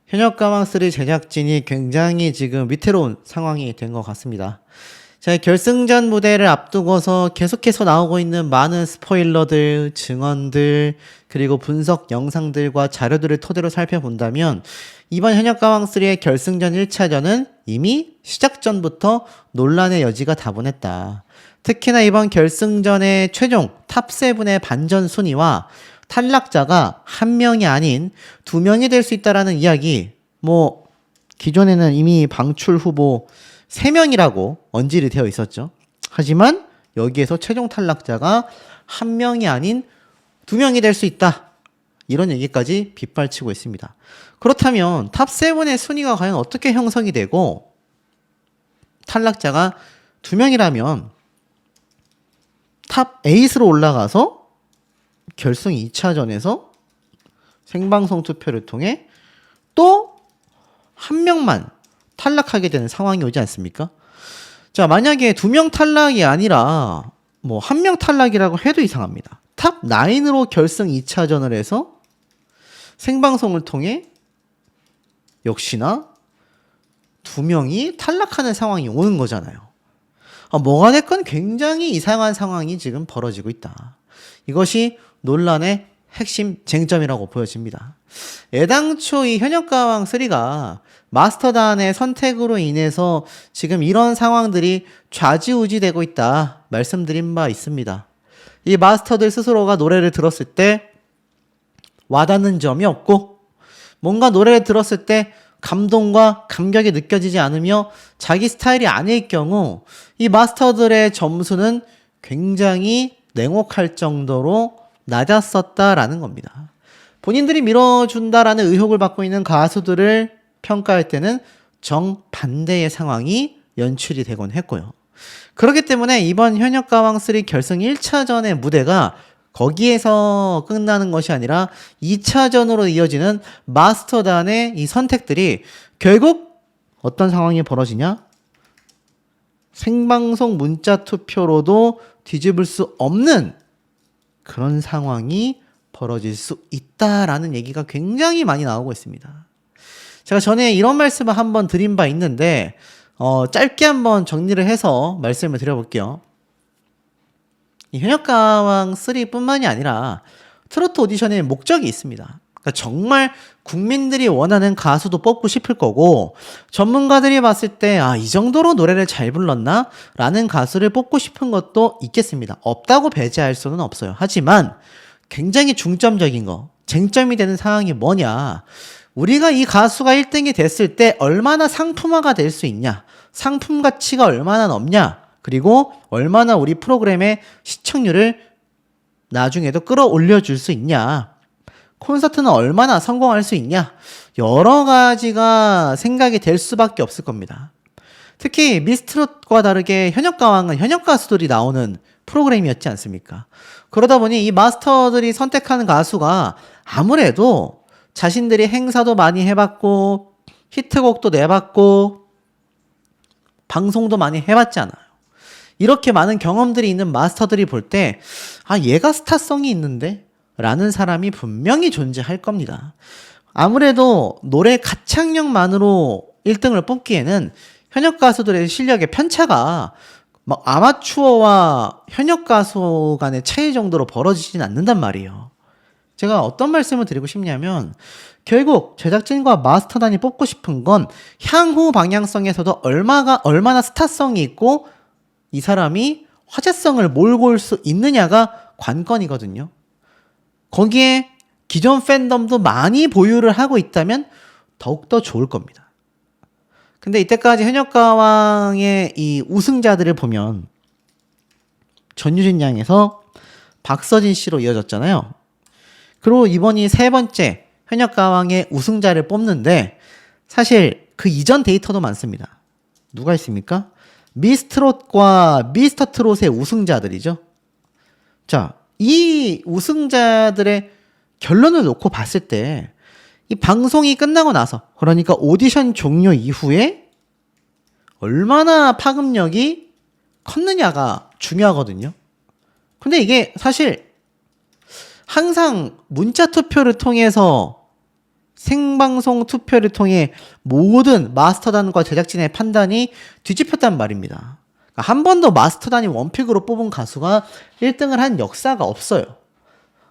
현역가왕3 제작진이 굉장히 지금 위태로운 상황이 된 것 같습니다. 자, 결승전 무대를 앞두고서 계속해서 나오고 있는 많은 스포일러들, 증언들, 그리고 분석 영상들과 자료들을 토대로 살펴본다면 이번 현역가왕3의 결승전 1차전은 이미 시작 전부터 논란의 여지가 다분했다. 특히나 이번 결승전의 최종 탑7의 반전 순위와 탈락자가 한 명이 아닌 두 명이 될 수 있다라는 이야기, 기존에는 이미 방출 후보 3명이라고 언질이 되어 있었죠. 하지만 여기에서 최종 탈락자가 한 명이 아닌 2명이 될 수 있다. 이런 얘기까지 빗발치고 있습니다. 그렇다면 탑7의 순위가 과연 어떻게 형성이 되고 탈락자가 2명이라면 탑 8으로 올라가서 결승 2차전에서 생방송 투표를 통해 또 한 명만 탈락하게 되는 상황이 오지 않습니까? 자, 만약에 2명 탈락이 아니라 1명 탈락이라고 해도 이상합니다. 탑 9으로 결승 2차전을 해서 생방송을 통해 역시나 2명이 탈락하는 상황이 오는 거잖아요. 뭐가 됐건 굉장히 이상한 상황이 지금 벌어지고 있다. 이것이 논란의 핵심 쟁점이라고 보여집니다. 애당초 이 현역가왕3가 마스터단의 선택으로 인해서 지금 이런 상황들이 좌지우지되고 있다 말씀드린 바 있습니다. 이 마스터들 스스로가 노래를 들었을 때 와닿는 점이 없고 뭔가 노래를 들었을 때 감동과 감격이 느껴지지 않으며 자기 스타일이 아닐 경우 이 마스터들의 점수는 굉장히 냉혹할 정도로 낮았었다라는 겁니다. 본인들이 밀어준다라는 의혹을 받고 있는 가수들을 평가할 때는 정반대의 상황이 연출이 되곤 했고요. 그렇기 때문에 이번 현역가왕3 결승 1차전의 무대가 거기에서 끝나는 것이 아니라 2차전으로 이어지는 마스터단의 이 선택들이 결국 어떤 상황이 벌어지냐? 생방송 문자 투표로도 뒤집을 수 없는 그런 상황이 벌어질 수 있다라는 얘기가 굉장히 많이 나오고 있습니다. 제가 전에 이런 말씀을 한번 드린 바 있는데 짧게 한번 정리를 해서 말씀을 드려볼게요. 이 현역가왕3 뿐만이 아니라 트로트 오디션에 목적이 있습니다. 그러니까 정말 국민들이 원하는 가수도 뽑고 싶을 거고 전문가들이 봤을 때 이 정도로 노래를 잘 불렀나? 라는 가수를 뽑고 싶은 것도 있겠습니다. 없다고 배제할 수는 없어요. 하지만 굉장히 중점적인 거, 쟁점이 되는 상황이 뭐냐? 우리가 이 가수가 1등이 됐을 때 얼마나 상품화가 될 수 있냐? 상품 가치가 얼마나 넘냐? 그리고 얼마나 우리 프로그램의 시청률을 나중에도 끌어올려 줄 수 있냐? 콘서트는 얼마나 성공할 수 있냐? 여러 가지가 생각이 될 수밖에 없을 겁니다. 특히 미스트롯과 다르게 현역가왕은 현역 가수들이 나오는 프로그램이었지 않습니까? 그러다 보니 이 마스터들이 선택하는 가수가 아무래도 자신들이 행사도 많이 해봤고 히트곡도 내봤고 방송도 많이 해봤잖아요. 이렇게 많은 경험들이 있는 마스터들이 볼 때 얘가 스타성이 있는데? 라는 사람이 분명히 존재할 겁니다. 아무래도 노래 가창력만으로 1등을 뽑기에는 현역 가수들의 실력의 편차가 아마추어와 현역 가수 간의 차이 정도로 벌어지진 않는단 말이에요. 제가 어떤 말씀을 드리고 싶냐면 결국 제작진과 마스터단이 뽑고 싶은 건 향후 방향성에서도 얼마나 스타성이 있고 이 사람이 화제성을 몰고 올 수 있느냐가 관건이거든요. 거기에 기존 팬덤도 많이 보유를 하고 있다면 더욱더 좋을 겁니다. 근데 이때까지 현역가왕의 이 우승자들을 보면 전유진 양에서 박서진 씨로 이어졌잖아요. 그리고 이번이 3번째 현역가왕의 우승자를 뽑는데 사실 그 이전 데이터도 많습니다. 누가 있습니까? 미스트롯과 미스터트롯의 우승자들이죠. 자, 이 우승자들의 결론을 놓고 봤을 때 이 방송이 끝나고 나서 그러니까 오디션 종료 이후에 얼마나 파급력이 컸느냐가 중요하거든요. 근데 이게 사실 항상 문자 투표를 통해서 생방송 투표를 통해 모든 마스터단과 제작진의 판단이 뒤집혔단 말입니다. 한 번도 마스터단이 원픽으로 뽑은 가수가 1등을 한 역사가 없어요.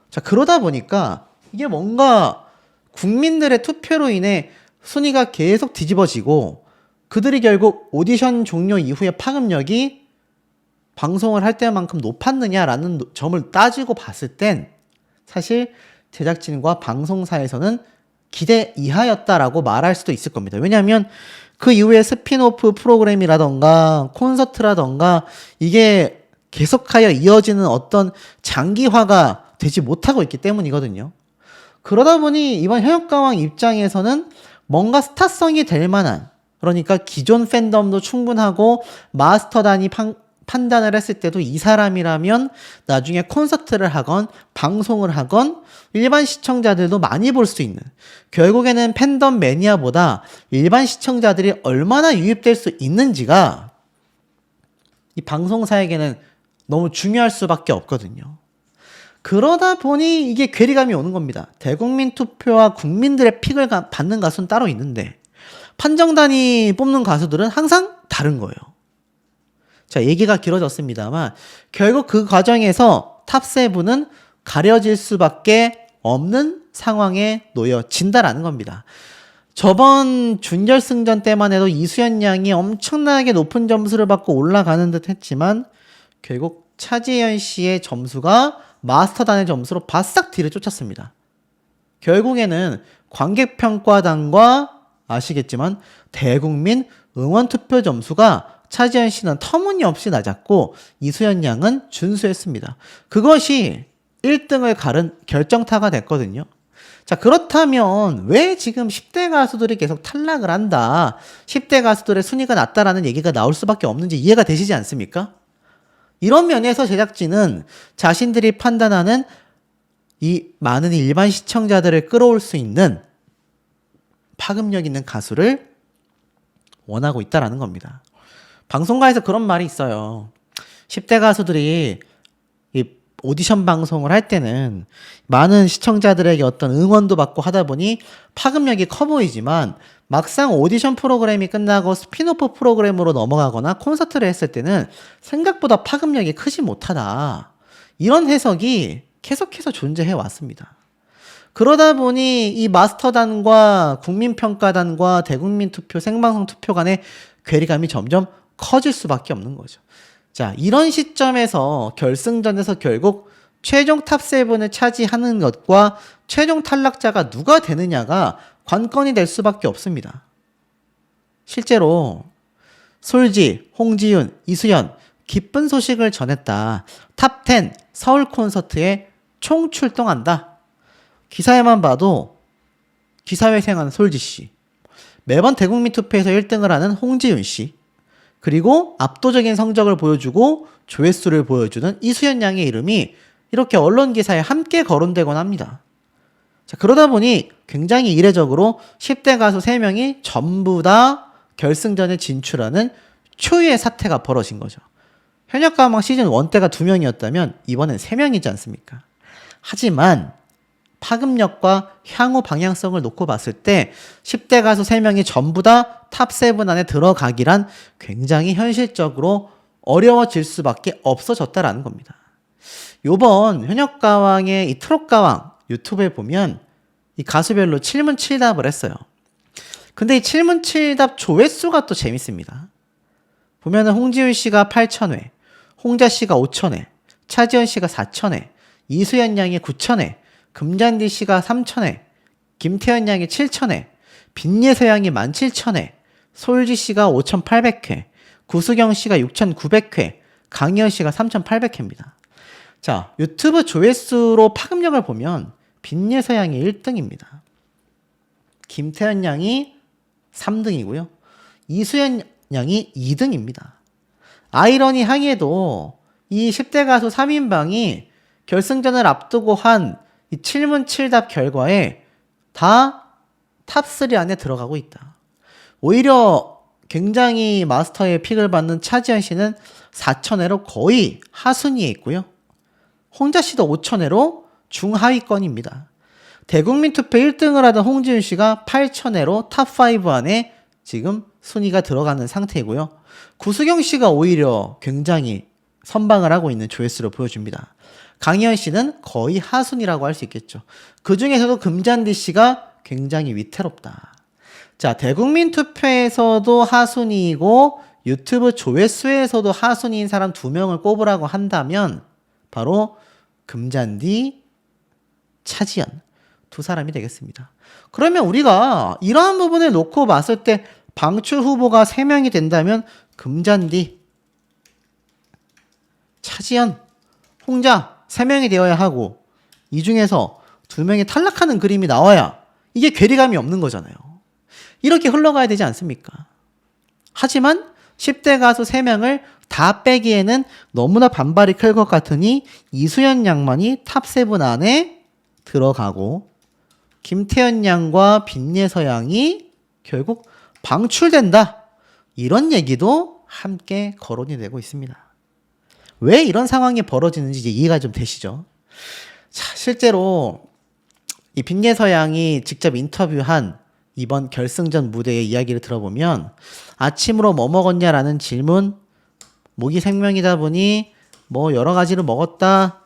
자, 그러다 보니까 이게 뭔가 국민들의 투표로 인해 순위가 계속 뒤집어지고 그들이 결국 오디션 종료 이후에 파급력이 방송을 할 때만큼 높았느냐라는 점을 따지고 봤을 땐 사실 제작진과 방송사에서는 기대 이하였다라고 말할 수도 있을 겁니다. 왜냐하면 그 이후에 스핀오프 프로그램이라던가 콘서트라던가 이게 계속하여 이어지는 어떤 장기화가 되지 못하고 있기 때문이거든요. 그러다 보니 이번 현역가왕 입장에서는 뭔가 스타성이 될 만한, 그러니까 기존 팬덤도 충분하고 마스터단이 판단을 했을 때도 이 사람이라면 나중에 콘서트를 하건 방송을 하건 일반 시청자들도 많이 볼 수 있는, 결국에는 팬덤 매니아보다 일반 시청자들이 얼마나 유입될 수 있는지가 이 방송사에게는 너무 중요할 수밖에 없거든요. 그러다 보니 이게 괴리감이 오는 겁니다. 대국민 투표와 국민들의 픽을 받는 가수는 따로 있는데 판정단이 뽑는 가수들은 항상 다른 거예요. 자, 얘기가 길어졌습니다만 결국 그 과정에서 탑7은 가려질 수밖에 없는 상황에 놓여진다라는 겁니다. 저번 준결승전 때만 해도 이수연 양이 엄청나게 높은 점수를 받고 올라가는 듯 했지만 결국 차지현 씨의 점수가 마스터단의 점수로 바싹 뒤를 쫓았습니다. 결국에는 관객평가단과 아시겠지만 대국민 응원투표 점수가 차지현 씨는 터무니없이 낮았고 이수연 양은 준수했습니다. 그것이 1등을 가른 결정타가 됐거든요. 자, 그렇다면 왜 지금 10대 가수들이 계속 탈락을 한다, 10대 가수들의 순위가 낮다라는 얘기가 나올 수밖에 없는지 이해가 되시지 않습니까? 이런 면에서 제작진은 자신들이 판단하는 이 많은 일반 시청자들을 끌어올 수 있는 파급력 있는 가수를 원하고 있다라는 겁니다. 방송가에서 그런 말이 있어요. 10대 가수들이 이 오디션 방송을 할 때는 많은 시청자들에게 어떤 응원도 받고 하다 보니 파급력이 커 보이지만 막상 오디션 프로그램이 끝나고 스핀오프 프로그램으로 넘어가거나 콘서트를 했을 때는 생각보다 파급력이 크지 못하다, 이런 해석이 계속해서 존재해 왔습니다. 그러다 보니 이 마스터단과 국민평가단과 대국민 투표, 생방송 투표 간의 괴리감이 점점 커질 수밖에 없는 거죠. 자, 이런 시점에서 결승전에서 결국 최종 탑7을 차지하는 것과 최종 탈락자가 누가 되느냐가 관건이 될 수밖에 없습니다. 실제로 솔지, 홍지윤, 이수연 기쁜 소식을 전했다. 탑10 서울 콘서트에 총출동한다. 기사에만 봐도 기사회생하는 솔지씨, 매번 대국민 투표에서 1등을 하는 홍지윤씨, 그리고 압도적인 성적을 보여주고 조회수를 보여주는 이수연 양의 이름이 이렇게 언론 기사에 함께 거론되곤 합니다. 자, 그러다 보니 굉장히 이례적으로 10대 가수 3명이 전부 다 결승전에 진출하는 초유의 사태가 벌어진 거죠. 현역가왕 시즌 1 때가 2명이었다면 이번엔 3명이지 않습니까? 하지만 파급력과 향후 방향성을 놓고 봤을 때 10대 가수 3명이 전부 다 탑7 안에 들어가기란 굉장히 현실적으로 어려워질 수밖에 없어졌다라는 겁니다. 요번 현역가왕의 이 트롯가왕 유튜브에 보면 이 가수별로 7문7답을 했어요. 근데 이 7문7답 조회수가 또 재밌습니다. 보면은 홍지윤 씨가 8,000회, 홍자 씨가 5,000회, 차지현 씨가 4,000회, 이수연 양이 9,000회, 금잔디 씨가 3,000회, 김태현 양이 7,000회, 빈예서 양이 17,000회, 솔지 씨가 5,800회, 구수경 씨가 6,900회, 강희연 씨가 3,800회입니다. 자, 유튜브 조회수로 파급력을 보면 빈예서 양이 1등입니다. 김태현 양이 3등이고요. 이수연 양이 2등입니다. 아이러니하게도 이 10대 가수 3인방이 결승전을 앞두고 한 이 7문7답 결과에 다 탑3 안에 들어가고 있다. 오히려 굉장히 마스터의 픽을 받는 차지현 씨는 4,000회로 거의 하순위에 있고요. 홍자 씨도 5,000회로 중하위권입니다. 대국민 투표 1등을 하던 홍지윤 씨가 8,000회로 탑5 안에 지금 순위가 들어가는 상태이고요. 구수경 씨가 오히려 굉장히 선방을 하고 있는 조회수를 보여줍니다. 강희연 씨는 거의 하순이라고 할 수 있겠죠. 그 중에서도 금잔디 씨가 굉장히 위태롭다. 자, 대국민 투표에서도 하순위이고 유튜브 조회수에서도 하순위인 사람 2명을 꼽으라고 한다면 바로 금잔디, 차지연 두 사람이 되겠습니다. 그러면 우리가 이러한 부분을 놓고 봤을 때 방출 후보가 3명이 된다면 금잔디, 차지연, 홍자 3명이 되어야 하고 이 중에서 2명이 탈락하는 그림이 나와야 이게 괴리감이 없는 거잖아요. 이렇게 흘러가야 되지 않습니까? 하지만 10대 가수 3명을 다 빼기에는 너무나 반발이 클 것 같으니 이수연 양만이 탑7 안에 들어가고 김태현 양과 빈예서 양이 결국 방출된다. 이런 얘기도 함께 거론이 되고 있습니다. 왜 이런 상황이 벌어지는지 이제 이해가 좀 되시죠? 자, 실제로 이 빈예서 양이 직접 인터뷰한 이번 결승전 무대의 이야기를 들어보면 아침으로 뭐 먹었냐라는 질문, 목이 생명이다 보니 뭐 여러 가지를 먹었다,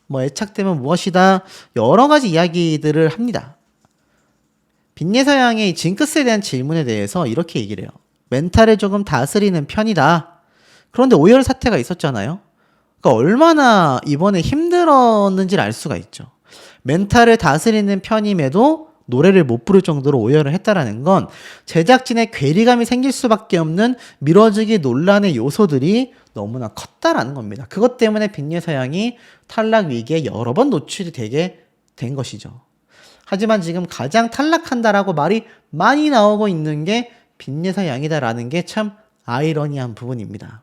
뭐 애착되면 무엇이다, 여러 가지 이야기들을 합니다. 빈예서 양의 징크스에 대한 질문에 대해서 이렇게 얘기를 해요. 멘탈을 조금 다스리는 편이다. 그런데 오열 사태가 있었잖아요. 그러니까 얼마나 이번에 힘들었는지를 알 수가 있죠. 멘탈을 다스리는 편임에도 노래를 못 부를 정도로 오열을 했다라는 건 제작진의 괴리감이 생길 수밖에 없는 미뤄지기 논란의 요소들이 너무나 컸다라는 겁니다. 그것 때문에 빈예서 양이 탈락 위기에 여러 번 노출이 되게 된 것이죠. 하지만 지금 가장 탈락한다라고 말이 많이 나오고 있는 게 빈예서 양이다라는 게 참 아이러니한 부분입니다.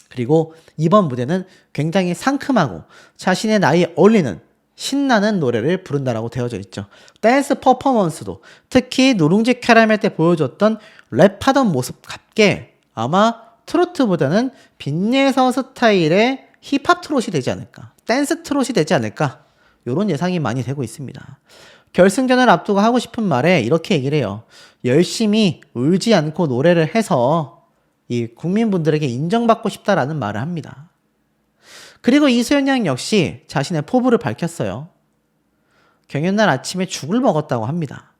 그리고 이번 무대는 굉장히 상큼하고 자신의 나이에 어울리는 신나는 노래를 부른다라고 되어져 있죠. 댄스 퍼포먼스도 특히 누룽지 캐러멜 때 보여줬던 랩하던 모습답게 아마 트로트보다는 빈예서 스타일의 힙합 트롯이 되지 않을까, 댄스 트롯이 되지 않을까, 이런 예상이 많이 되고 있습니다. 결승전을 앞두고 하고 싶은 말에 이렇게 얘기를 해요. 열심히 울지 않고 노래를 해서 이 국민분들에게 인정받고 싶다라는 말을 합니다. 그리고 이수연 양 역시 자신의 포부를 밝혔어요. 경연날 아침에 죽을 먹었다고 합니다.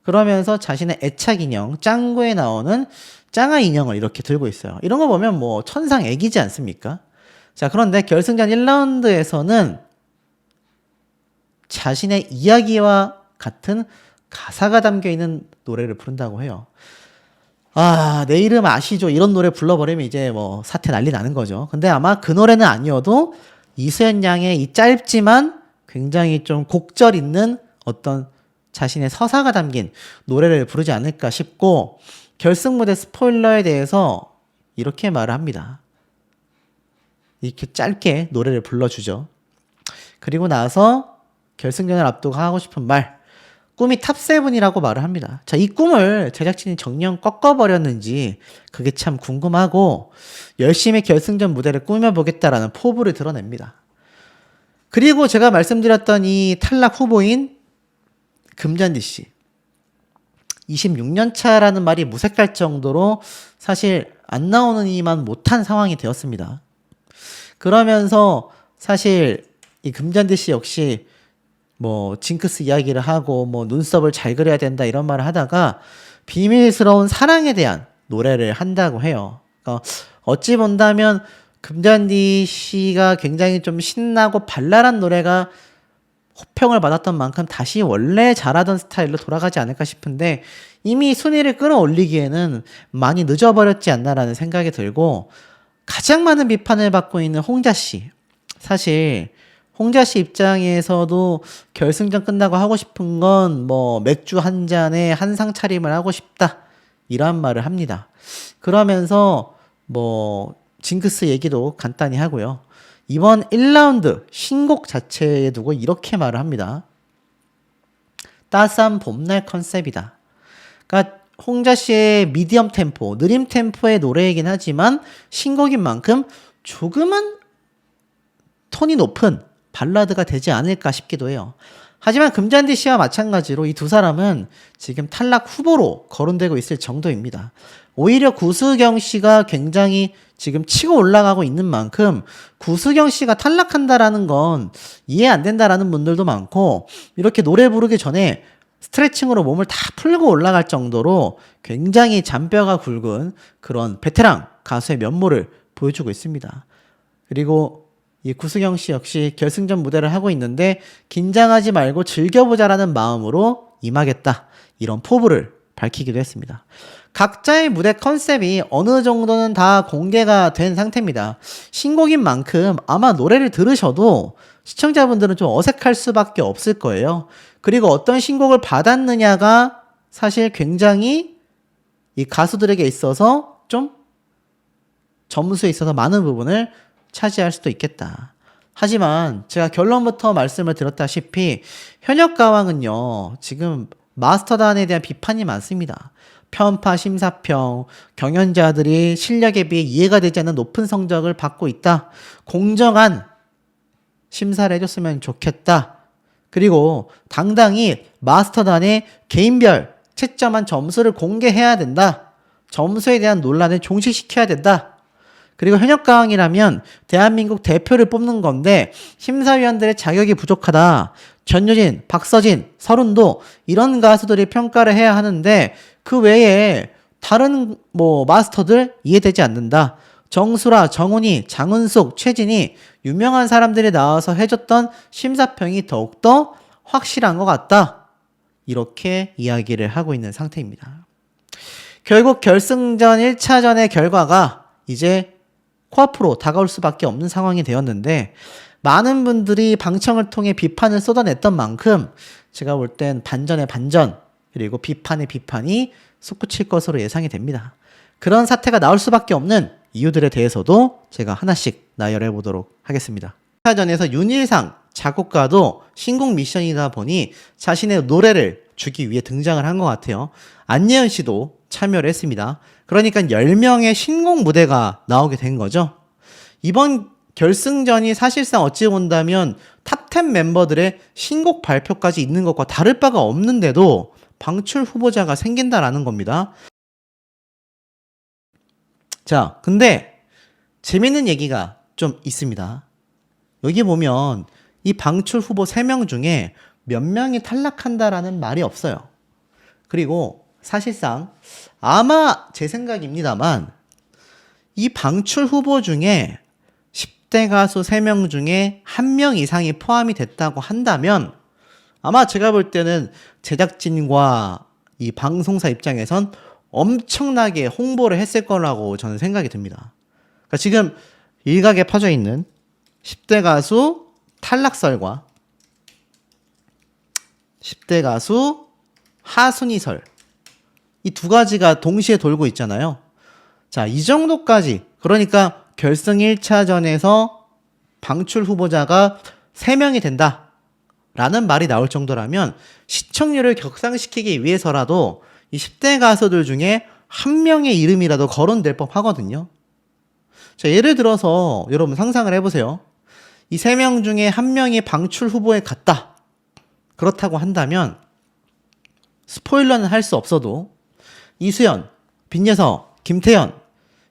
그러면서 자신의 애착 인형 짱구에 나오는 짱아 인형을 이렇게 들고 있어요. 이런 거 보면 뭐 천상 애기지 않습니까? 자, 그런데 결승전 1라운드에서는 자신의 이야기와 같은 가사가 담겨있는 노래를 부른다고 해요. 아, 내 이름 아시죠? 이런 노래 불러버리면 이제 뭐 사태 난리 나는 거죠. 근데 아마 그 노래는 아니어도 이수연 양의 이 짧지만 굉장히 좀 곡절 있는 어떤 자신의 서사가 담긴 노래를 부르지 않을까 싶고, 결승 무대 스포일러에 대해서 이렇게 말을 합니다. 이렇게 짧게 노래를 불러주죠. 그리고 나서 결승전을 앞두고 하고 싶은 말, 꿈이 탑7이라고 말을 합니다. 자, 이 꿈을 제작진이 정녕 꺾어버렸는지 그게 참 궁금하고 열심히 결승전 무대를 꾸며보겠다라는 포부를 드러냅니다. 그리고 제가 말씀드렸던 이 탈락 후보인 금잔디 씨, 26년 차라는 말이 무색할 정도로 사실 안 나오는 이만 못한 상황이 되었습니다. 그러면서 사실 이 금잔디 씨 역시 뭐 징크스 이야기를 하고 뭐 눈썹을 잘 그려야 된다 이런 말을 하다가 비밀스러운 사랑에 대한 노래를 한다고 해요. 그러니까 어찌 본다면 금잔디 씨가 굉장히 좀 신나고 발랄한 노래가 호평을 받았던 만큼 다시 원래 잘하던 스타일로 돌아가지 않을까 싶은데 이미 순위를 끌어올리기에는 많이 늦어버렸지 않나라는 생각이 들고, 가장 많은 비판을 받고 있는 홍자 씨, 사실 홍자 씨 입장에서도 결승전 끝나고 하고 싶은 건 뭐 맥주 한 잔에 한상 차림을 하고 싶다 이런 말을 합니다. 그러면서 뭐 징크스 얘기도 간단히 하고요. 이번 1라운드 신곡 자체에 두고 이렇게 말을 합니다. 따스한 봄날 컨셉이다. 그러니까 홍자 씨의 미디엄 템포, 느림 템포의 노래이긴 하지만 신곡인 만큼 조금은 톤이 높은 발라드가 되지 않을까 싶기도 해요. 하지만 금잔디 씨와 마찬가지로 이 두 사람은 지금 탈락 후보로 거론되고 있을 정도입니다. 오히려 구수경 씨가 굉장히 지금 치고 올라가고 있는 만큼 구수경 씨가 탈락한다라는 건 이해 안 된다라는 분들도 많고, 이렇게 노래 부르기 전에 스트레칭으로 몸을 다 풀고 올라갈 정도로 굉장히 잔뼈가 굵은 그런 베테랑 가수의 면모를 보여주고 있습니다. 그리고 이 구수경 씨 역시 결승전 무대를 하고 있는데 긴장하지 말고 즐겨보자라는 마음으로 임하겠다, 이런 포부를 밝히기도 했습니다. 각자의 무대 컨셉이 어느 정도는 다 공개가 된 상태입니다. 신곡인 만큼 아마 노래를 들으셔도 시청자분들은 좀 어색할 수밖에 없을 거예요. 그리고 어떤 신곡을 받았느냐가 사실 굉장히 이 가수들에게 있어서 좀 점수에 있어서 많은 부분을 차지할 수도 있겠다. 하지만 제가 결론부터 말씀을 드렸다시피 현역가왕은요, 지금 마스터단에 대한 비판이 많습니다. 편파, 심사평, 경연자들이 실력에 비해 이해가 되지 않는 높은 성적을 받고 있다. 공정한 심사를 해줬으면 좋겠다. 그리고 당당히 마스터단의 개인별 채점한 점수를 공개해야 된다. 점수에 대한 논란을 종식시켜야 된다. 그리고 현역가왕이라면 대한민국 대표를 뽑는 건데 심사위원들의 자격이 부족하다. 전효진, 박서진, 서른도 이런 가수들이 평가를 해야 하는데 그 외에 다른 마스터들 이해되지 않는다. 정수라, 정훈이, 장은숙, 최진이 유명한 사람들이 나와서 해줬던 심사평이 더욱더 확실한 것 같다. 이렇게 이야기를 하고 있는 상태입니다. 결국 결승전 1차전의 결과가 이제 코앞으로 다가올 수밖에 없는 상황이 되었는데, 많은 분들이 방청을 통해 비판을 쏟아냈던 만큼 제가 볼 땐 반전의 반전, 그리고 비판의 비판이 솟구칠 것으로 예상이 됩니다. 그런 사태가 나올 수밖에 없는 이유들에 대해서도 제가 하나씩 나열해 보도록 하겠습니다. 1차전에서 윤일상 작곡가도 신곡 미션이다 보니 자신의 노래를 주기 위해 등장을 한 것 같아요. 안예은 씨도 참여를 했습니다. 그러니까 10명의 신곡 무대가 나오게 된 거죠. 이번 결승전이 사실상 어찌 본다면 탑10 멤버들의 신곡 발표까지 있는 것과 다를 바가 없는데도 방출 후보자가 생긴다라는 겁니다. 자, 근데 재밌는 얘기가 좀 있습니다. 여기 보면 이 방출 후보 3명 중에 몇 명이 탈락한다라는 말이 없어요. 그리고 사실상 아마 제 생각입니다만 이 방출 후보 중에 10대 가수 3명 중에 1명 이상이 포함이 됐다고 한다면 아마 제가 볼 때는 제작진과 이 방송사 입장에선 엄청나게 홍보를 했을 거라고 저는 생각이 듭니다. 그러니까 지금 일각에 퍼져 있는 10대 가수 탈락설과 10대 가수 하순위설, 이 두 가지가 동시에 돌고 있잖아요. 자, 이 정도까지, 그러니까 결승 1차전에서 방출 후보자가 3명이 된다 라는 말이 나올 정도라면 시청률을 격상시키기 위해서라도 이 10대 가수들 중에 1명의 이름이라도 거론될 법 하거든요. 자, 예를 들어서 여러분 상상을 해보세요. 이 3명 중에 1명이 방출 후보에 갔다. 그렇다고 한다면 스포일러는 할 수 없어도 이수연, 빈예서, 김태연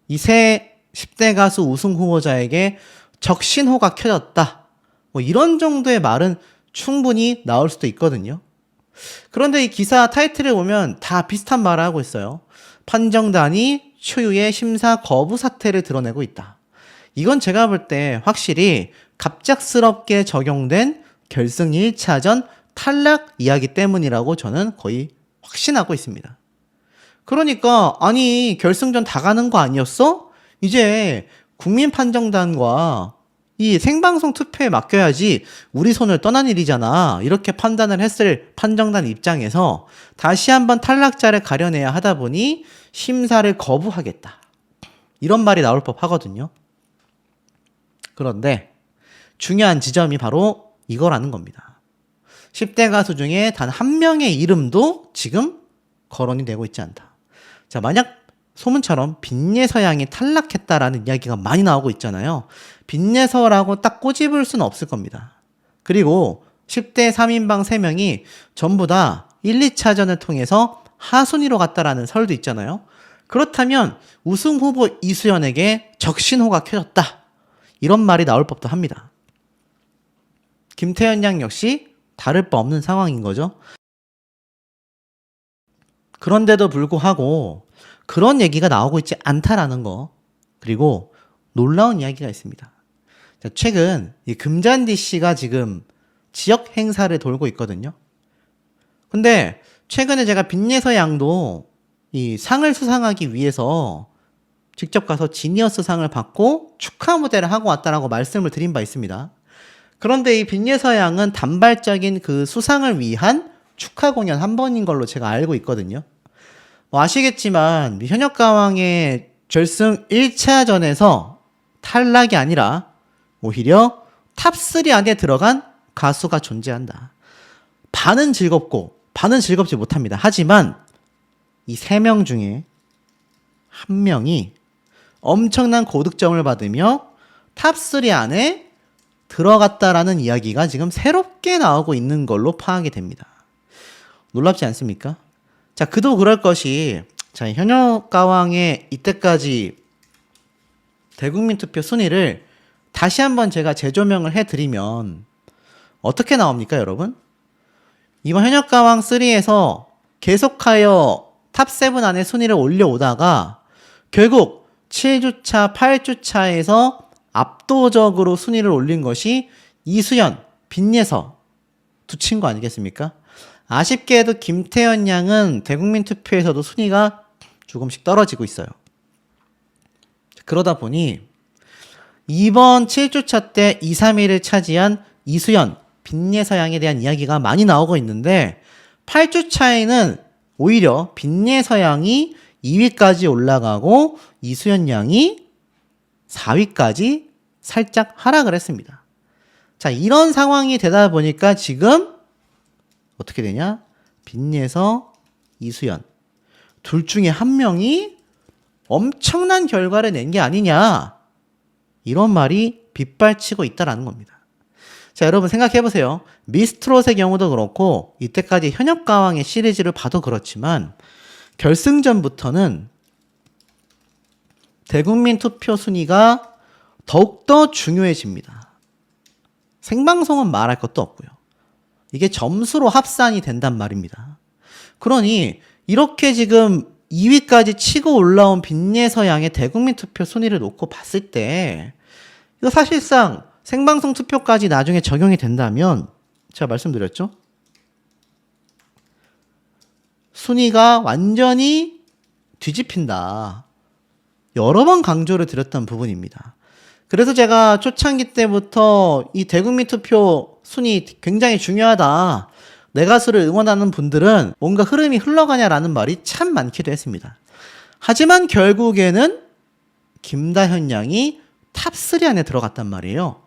이 세 10대 가수 우승 후보자에게 적신호가 켜졌다. 이런 정도의 말은 충분히 나올 수도 있거든요. 그런데 이 기사 타이틀을 보면 다 비슷한 말을 하고 있어요. 판정단이 초유의 심사 거부 사태를 드러내고 있다. 이건 제가 볼 때 확실히 갑작스럽게 적용된 결승 1차전 탈락 이야기 때문이라고 저는 거의 확신하고 있습니다. 그러니까 아니 결승전 다 가는 거 아니었어? 이제 국민판정단과 이 생방송 투표에 맡겨야지 우리 손을 떠난 일이잖아. 이렇게 판단을 했을 판정단 입장에서 다시 한번 탈락자를 가려내야 하다 보니 심사를 거부하겠다. 이런 말이 나올 법 하거든요. 그런데 중요한 지점이 바로 이거라는 겁니다. 10대 가수 중에 단 1명의 이름도 지금 거론이 되고 있지 않다. 자, 만약 소문처럼 빈예서 양이 탈락했다라는 이야기가 많이 나오고 있잖아요. 빈예서라고 딱 꼬집을 수는 없을 겁니다. 그리고 10대 3인방 3명이 전부 다 1, 2차전을 통해서 하순위로 갔다라는 설도 있잖아요. 그렇다면 우승 후보 이수연에게 적신호가 켜졌다. 이런 말이 나올 법도 합니다. 김태현 양 역시 다를 바 없는 상황인 거죠. 그런데도 불구하고 그런 얘기가 나오고 있지 않다라는 거. 그리고 놀라운 이야기가 있습니다. 최근 이 금잔디 씨가 지금 지역 행사를 돌고 있거든요. 근데 최근에 제가 빈예서 양도 이 상을 수상하기 위해서 직접 가서 지니어스 상을 받고 축하 무대를 하고 왔다라고 말씀을 드린 바 있습니다. 그런데 이 빈예서 양은 단발적인 그 수상을 위한 축하 공연 한 번인 걸로 제가 알고 있거든요. 아시겠지만 현역가왕의 결승 1차전에서 탈락이 아니라 오히려 탑3 안에 들어간 가수가 존재한다. 반은 즐겁고 반은 즐겁지 못합니다. 하지만 이 3명 중에 한 명이 엄청난 고득점을 받으며 탑3 안에 들어갔다라는 이야기가 지금 새롭게 나오고 있는 걸로 파악이 됩니다. 놀랍지 않습니까? 자, 그도 그럴 것이, 자, 현역가왕의 이때까지 대국민 투표 순위를 다시 한번 제가 재조명을 해드리면 어떻게 나옵니까, 여러분? 이번 현역가왕 3에서 계속하여 탑7 안에 순위를 올려오다가 결국 7주차, 8주차에서 압도적으로 순위를 올린 것이 이수연, 빈예서 두 친구 아니겠습니까? 아쉽게도 김태현 양은 대국민 투표에서도 순위가 조금씩 떨어지고 있어요. 그러다 보니 이번 7주차 때 2, 3위를 차지한 이수연, 빈예서 양에 대한 이야기가 많이 나오고 있는데 8주차에는 오히려 빈예서 양이 2위까지 올라가고 이수연 양이 4위까지 살짝 하락을 했습니다. 자, 이런 상황이 되다 보니까 지금 어떻게 되냐? 빈예서, 이수연 둘 중에 한 명이 엄청난 결과를 낸 게 아니냐, 이런 말이 빗발치고 있다라는 겁니다. 자, 여러분 생각해보세요. 미스트롯의 경우도 그렇고 이때까지 현역가왕의 시리즈를 봐도 그렇지만 결승전부터는 대국민 투표 순위가 더욱더 중요해집니다. 생방송은 말할 것도 없고요. 이게 점수로 합산이 된단 말입니다. 그러니 이렇게 지금 2위까지 치고 올라온 빈예서 양의 대국민 투표 순위를 놓고 봤을 때 이거 사실상 생방송 투표까지 나중에 적용이 된다면 제가 말씀드렸죠? 순위가 완전히 뒤집힌다. 여러 번 강조를 드렸던 부분입니다. 그래서 제가 초창기 때부터 이 대국민 투표 순위 굉장히 중요하다. 내 가수를 응원하는 분들은 뭔가 흐름이 흘러가냐라는 말이 참 많기도 했습니다. 하지만 결국에는 김다현 양이 탑3 안에 들어갔단 말이에요.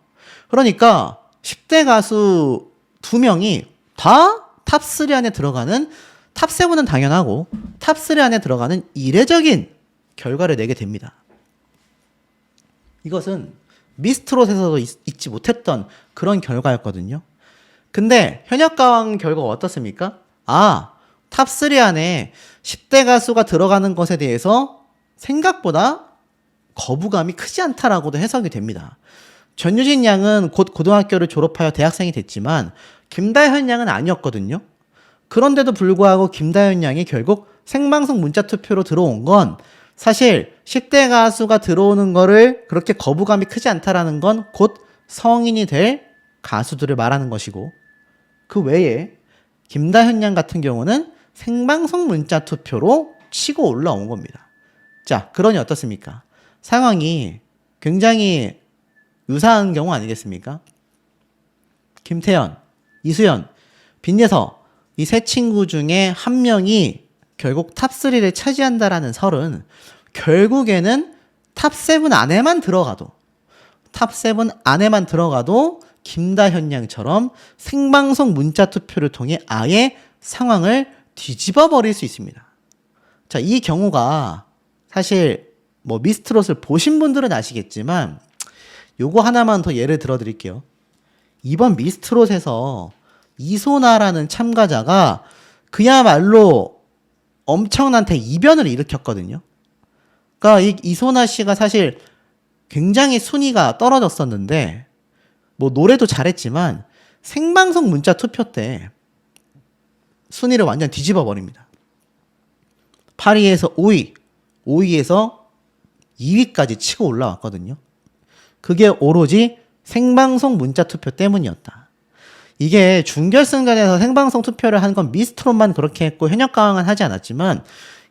그러니까 10대 가수 2명이 다 탑3 안에 들어가는, 탑7은 당연하고 탑3 안에 들어가는 이례적인 결과를 내게 됩니다. 이것은 미스트롯에서도 있지 못했던 그런 결과였거든요. 근데 현역가왕 결과가 어떻습니까? 탑3 안에 10대 가수가 들어가는 것에 대해서 생각보다 거부감이 크지 않다라고도 해석이 됩니다. 전유진 양은 곧 고등학교를 졸업하여 대학생이 됐지만 김다현 양은 아니었거든요. 그런데도 불구하고 김다현 양이 결국 생방송 문자 투표로 들어온 건 사실 10대 가수가 들어오는 거를 그렇게 거부감이 크지 않다라는 건 곧 성인이 될 가수들을 말하는 것이고, 그 외에 김다현 양 같은 경우는 생방송 문자 투표로 치고 올라온 겁니다. 자, 그러니 어떻습니까? 상황이 굉장히 유사한 경우 아니겠습니까? 김태현, 이수연, 빈예서 이 세 친구 중에 한 명이 결국 탑3를 차지한다라는 설은 결국에는 탑7 안에만 들어가도 김다현 양처럼 생방송 문자 투표를 통해 아예 상황을 뒤집어 버릴 수 있습니다. 자, 이 경우가 사실 뭐 미스트롯을 보신 분들은 아시겠지만 요거 하나만 더 예를 들어 드릴게요. 이번 미스트롯에서 이소나라는 참가자가 그야말로 엄청난 대이변을 일으켰거든요. 그러니까 이소나 씨가 사실 굉장히 순위가 떨어졌었는데 뭐 노래도 잘했지만 생방송 문자 투표 때 순위를 완전 뒤집어 버립니다. 8위에서 5위, 5위에서 2위까지 치고 올라왔거든요. 그게 오로지 생방송 문자 투표 때문이었다. 이게 준결승전에서 생방송 투표를 한 건 미스트롯만 그렇게 했고 현역가왕은 하지 않았지만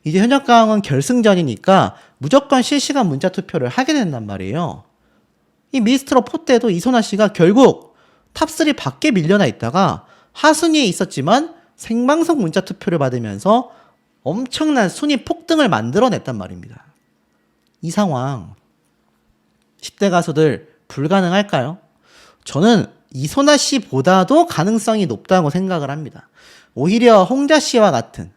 이제 현역가왕은 결승전이니까 무조건 실시간 문자 투표를 하게 된단 말이에요. 이 미스트롯 4 때도 이소나 씨가 결국 탑3 밖에 밀려나 있다가 하순위에 있었지만 생방송 문자 투표를 받으면서 엄청난 순위 폭등을 만들어냈단 말입니다. 이 상황 10대 가수들 불가능할까요? 저는 이소나 씨보다도 가능성이 높다고 생각을 합니다. 오히려 홍자 씨와 같은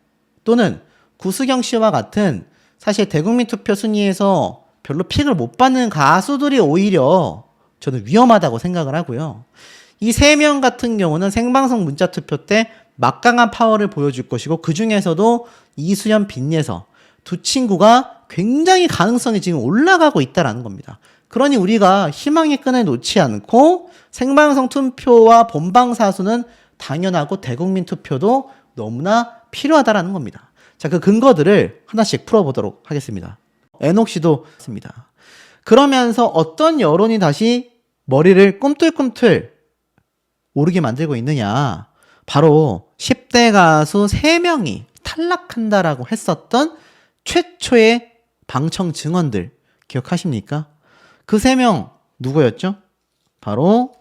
또는 구수경 씨와 같은 사실 대국민 투표 순위에서 별로 픽을 못 받는 가수들이 오히려 저는 위험하다고 생각을 하고요. 이 3명 같은 경우는 생방송 문자 투표 때 막강한 파워를 보여줄 것이고 그 중에서도 이수연, 빈예서 두 친구가 굉장히 가능성이 지금 올라가고 있다는 겁니다. 그러니 우리가 희망의 끈을 놓지 않고 생방송 투표와 본방사수는 당연하고 대국민 투표도 너무나 필요하다는 겁니다. 자, 그 근거들을 하나씩 풀어보도록 하겠습니다. 에녹 씨도 했습니다. 그러면서 어떤 여론이 다시 머리를 꿈틀꿈틀 오르게 만들고 있느냐. 바로 10대 가수 3명이 탈락한다라고 했었던 최초의 방청 증언들 기억하십니까? 그 3명 누구였죠? 바로